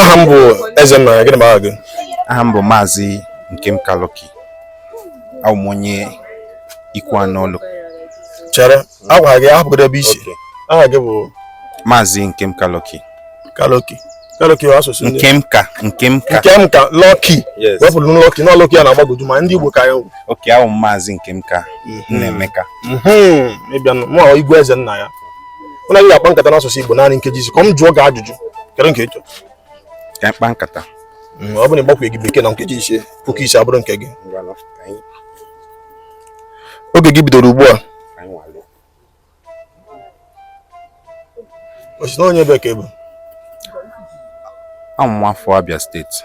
aha m bụ Ezenna, gịnị bụ aha gị? Aha m bụ Maazị Nkem Kaloki. Abụ m onye ikwu anọlụ. Chere, agwa gị ahapụgodo ebe isi. Aha gị bụ Maazị Nkem Kaloki. Kaloki wa asụsụ ndị Nkemka Lucky. Wepụrụ Lucky, na Lucky a na-agbagoju ma ndị Igbo ka ya. Okay, abụ m Maazị Nkemka Nnaemeka. Ịbịa mụ Igwe Ezenna ya. Ụna gị akpa nkata n'asụsụ Igbo naanị nkeji isi. Ka m jụọ gị ajụjụ. Kedu nke ị chọrọ? Ka mkpa nkata. Ọ bụ na ịgbakwe gị bekee na nkeji ise, puku ise abụrụ nke gị. Oge gị bidoro ugbu a. Osi na onye bekee bụ? Amụ afọ Abia steeti.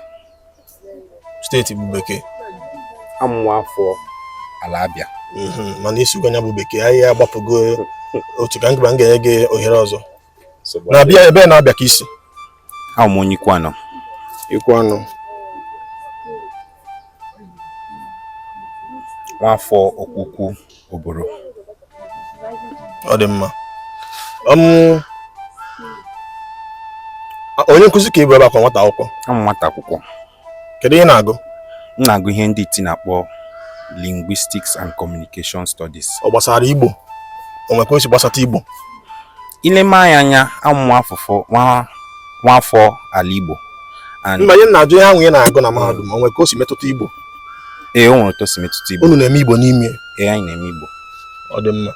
Steeti bụ bekee. Amụ afọ ala Abia. Mana isi uganya bụ bekee, anyị agbapụgo otu ka m ga-enye gị ohere ọzọ. Na-abịa ebe na-abịa ka isi. Amụ m onye ikwu anọ. Ikwu anọ. Nwafọ Okwukwu Oboro. Ọ dị mma. Onye nkụzi ka ị bụ ebe akwa nwata akwụkwọ? Amụ nwata akwụkwọ. Kedu ihe na-agụ? M na-agụ ihe ndị iti na-akpọ Linguistics and Communication Studies. Ọ gbasara Igbo? O nwekwa osi gbasata Igbo? Ileme anya amụ nwafọ ala Igbo. Mba, ihe na-ajụ ihe ahụ ị na-agụ na mahadum, o nwekwa osi metụta Igbo? Ee, o nwere otu osi metụta Igbo. Unu na-eme Igbo n'ime? Ee, anyị na-eme Igbo. Ọ dị mma.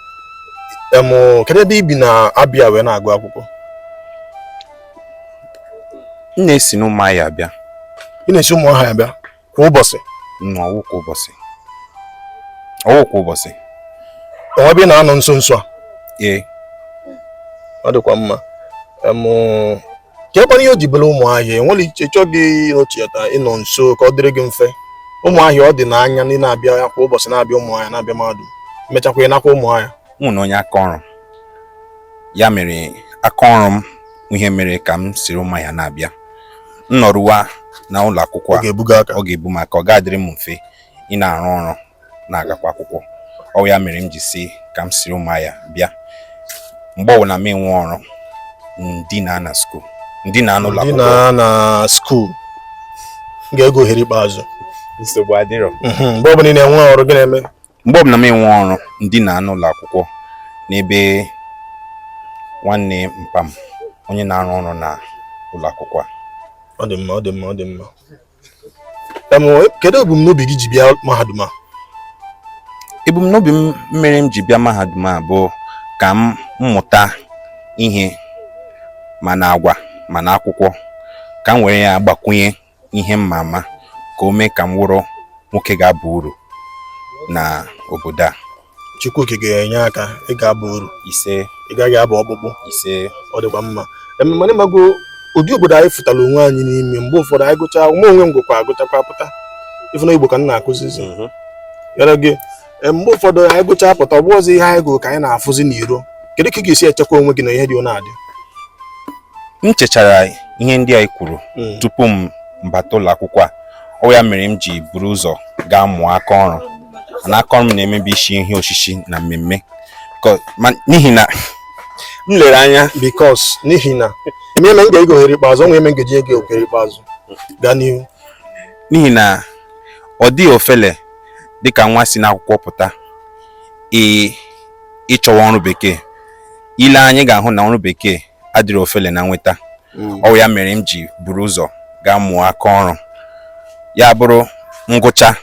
Kedu ebe ị bi na Abia wee na-agụ akwụkwọ? M na-esi n'Ụmụahịa abịa. Ị na-esi Ụmụahịa abịa kwa ụbọchị? Ọwụ kwa ụbọchị. Ọwụ kwa ụbọchị. Ọ ebe ị na-anọ nso nso a? Ee. Ọ dịkwa mma. Kekwana ihe o ji bụrụ Ụmụahịa, enwere ịchọ gị n'ochiata ịnọ nso ka ọ dịrị gị mfe. Ụmụahịa ọ dị n'anya ndị na-abịa kwa ụbọchị na-abịa Ụmụahịa na-abịa mahadum. Mechakwa ị nakwa Ụmụahịa. Mụ na onye aka ọrụ. Ya mere aka ọrụ m ihe mere ka m siri Ụmụahịa na-abịa. M nọrụwa na ụlọ akwụkwọ ọ ga-ebu m aka, ọ ga-adịrị m mfe ị na-arụ ọrụ na-agakwa akwụkwọ. Ọ ya mere m ji si ka m siri Ụmụahịa bịa. Mgbe ọbụla m enwe ọrụ ndị na school, ndị na-anọ ụlọ akwụkwọ, ndị na school ga-ego ohere ikpeazụ. Nsogbu adịrọ. Mgbe ọbụla ị na-enwe ọrụ gị na-eme? Mgbe ọbụla m enwe ọrụ ndị na-anọ ụlọ akwụkwọ n'ebe nwanne mpa m onye na-arụ ọrụ na ụlọ akwụkwọ a. Ọ dị mma, ọ dị mma, ọ dị mma. Kedu ebumnobi gị ji bịa mahadum a? Ebumnobi m mere m ji bịa mahadum a bụ ka m mmụta ihe ma na agwa ma na akwụkwọ, ka m were ya gbakwunye ihe mma ama ka o mee ka m wụrụ nwoke ga-aba uru na obodo a. Chukwuke ga-enye aka, ị ga-aba uru. Ise. Ị gaghị aba ọkpụkpụ. Ise. Ọ dịkwa mma. Mana ịmago ụdị obodo anyị fụtara onwe anyị n'ime, mgbe ụfọdụ anyị gụchaa onwe m gwekwa agụchakwa pụta ife na Igbo ka m na-akụzizi yara gị. Mgbe ụfọdụ anyị gụchaa pụta ọ bụ ọzọ ihe anyị gụrụ ka anyị na-afụzi n'iro. Kedu ka ị ga-esi echekwa onwe gị na ihe dị na-adị? M chechara ihe ndị anyị kwuru tupu m mbata ụlọ akwụkwọ a. Ọ ya mere m ji buru ụzọ gaa mụọ aka ọrụ. Na aka ọrụ m na-emebi isi ihe osisi na mmemme n'ihi na m lere anya n'ihi na eme m ga-ego ohere ikpeazụ, onwe eme ngeji ego ohere ikpeazụ gaa n'ihu. N'ihi na ọ dịghị ofele dịka nwa si n'akwụkwọ pụta ịchọwa ọrụ bekee. Ile anyị ga-ahụ na ọrụ bekee adịrị ofele na nweta. Ọ ya mere m ji buru ụzọ gaa mụọ aka ọrụ. Ya bụrụ ngụcha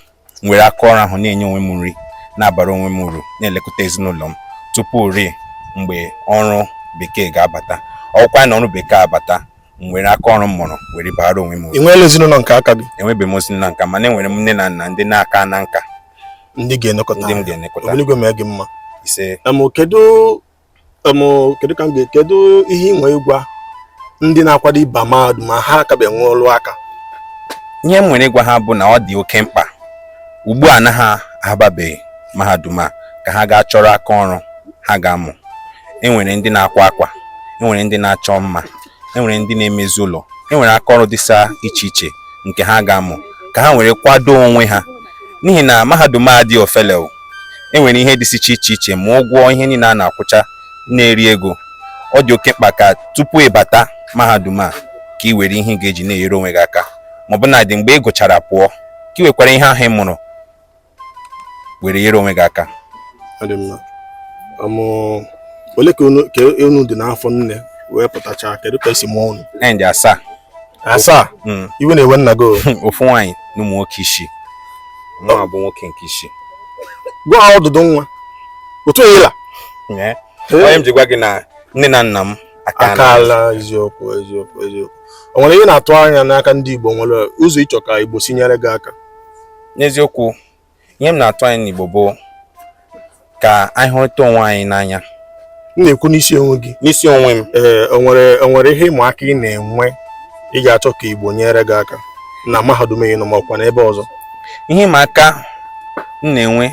nwere aka ọrụ ahụ na-enye onwe m nri, na-abara onwe m uru, na-elekọta ezinụlọ m tupu rie mgbe ọrụ bekee ga-abata. Ọkwa na ọrụ bekee abata, nwere aka ọrụ m mụrụ were bara onwe m uru. Ị nweela ezinụlọ nke aka gị? Enwebeghị m ezinụlọ nke, mana enwere m nne na nna ndị na-aka na nka, ndị ga-enekọta ndị m ga-enekọta. Omenigwe mee gị mma. Ise. Kedu ihe ị nwere ịgwa ndị na-akwado ịba mahadum ma ha aka enwe ọrụ aka? Ihe m nwere ịgwa ha bụ na ọ dị oke mkpa ugbu a na ha ababeghị mahadum a ka ha gaa chọrọ aka ọrụ ha ga-amụ. Enwere ndị na-akwa akwa, enwere ndị na-achọ mma, enwere ndị na-emezi ụlọ, enwere aka ọrụ dịsa iche iche nke ha ga-amụ ka ha were kwado onwe ha. N'ihi na mahadum a dị ofele, enwere ihe dịsị iche iche ma ụgwọ ihe niile a na-akwụcha na-eri ego. Ọ dị oke mkpa ka tupu ịbata mahadum a ka ị were ihe ị ga-eji na-enyere onwe gị aka, ma ọ bụ na dị mgbe ị gụchara pụọ ka ị wekwara ihe ahụ ị mụrụ were nyere onwe gị aka. Ọ dị mma. Ole ka unu dị n'afọ nne wee pụtachaa, kedu ka esi mụọ unu? Anyị dị 7. 7? Iwe na-ewe nna gị ofu nwaanyị na ụmụ nwoke 6. Nwa bụ nwoke nke 6. Gwa ọdụdụ nwa otu oyila. Onye m ji gwa gị na nne na nna m akaala. Eziokwu. O nwere ihe na-atụ anya n'aka ndị Igbo, nwere ụzọ ịchọ ka Igbo sinyere gị aka? N'eziokwu, ihe m na-atụ anya n'Igbo bụ ka anyị hụrịta onwe anyị n'anya. M na-ekwu n'isi onwe gị. N'isi onwe m. O nwere ihe ịmụ aka ị na-enwe ị ga-achọ ka Igbo nyere gị aka na mahadum ị nọ ma ọkwa n'ebe ọzọ? Ihe ịma aka m na-enwe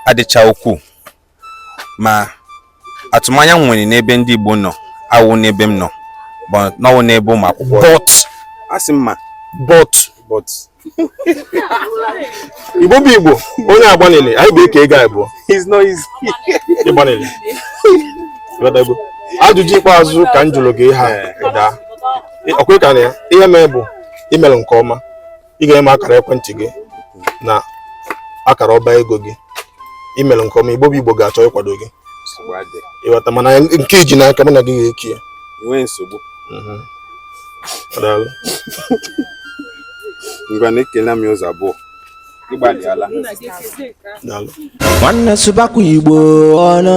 adịcha ukwuu, ma atụmanya m nwere n'ebe ndị Igbo nọ awụ n'ebe m nọ n'ọwụ n'ebe ụmụ akwụkwọ. Asị m ma but Igbo bụ Igbo, onye agbanili anyị bụ eke ego abụọ. It's not easy. Ịgbanili. Ajụjụ ikpeazụ ka m jụrụ gị daa. Ọkwa ka na ihe mee bụ imere nke ọma, ị ga-eme akara ekwentị gị na akara ọba ego gị. Imere nke ọma, Igbo bụ Igbo ga-achọ ịkwado gị. Ịghọta, mana nke iji n'aka mụ na gị ga-eki ya. Enweghị nsogbu. Daalụ. Ngwa na-ekele m ụzọ abụọ. Ịgbalịala. Daalụ. Nwanne subakwa Igbo ọnụ,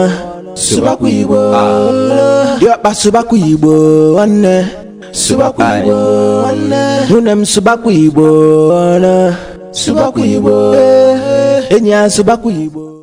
subakwa Igbo diọkpa, subakwa Igbo nwanne, subakwa Igbo nwanne, nwunye m subakwa Igbo ọnụ, subakwa Igbo enyi ya, subakwa Igbo.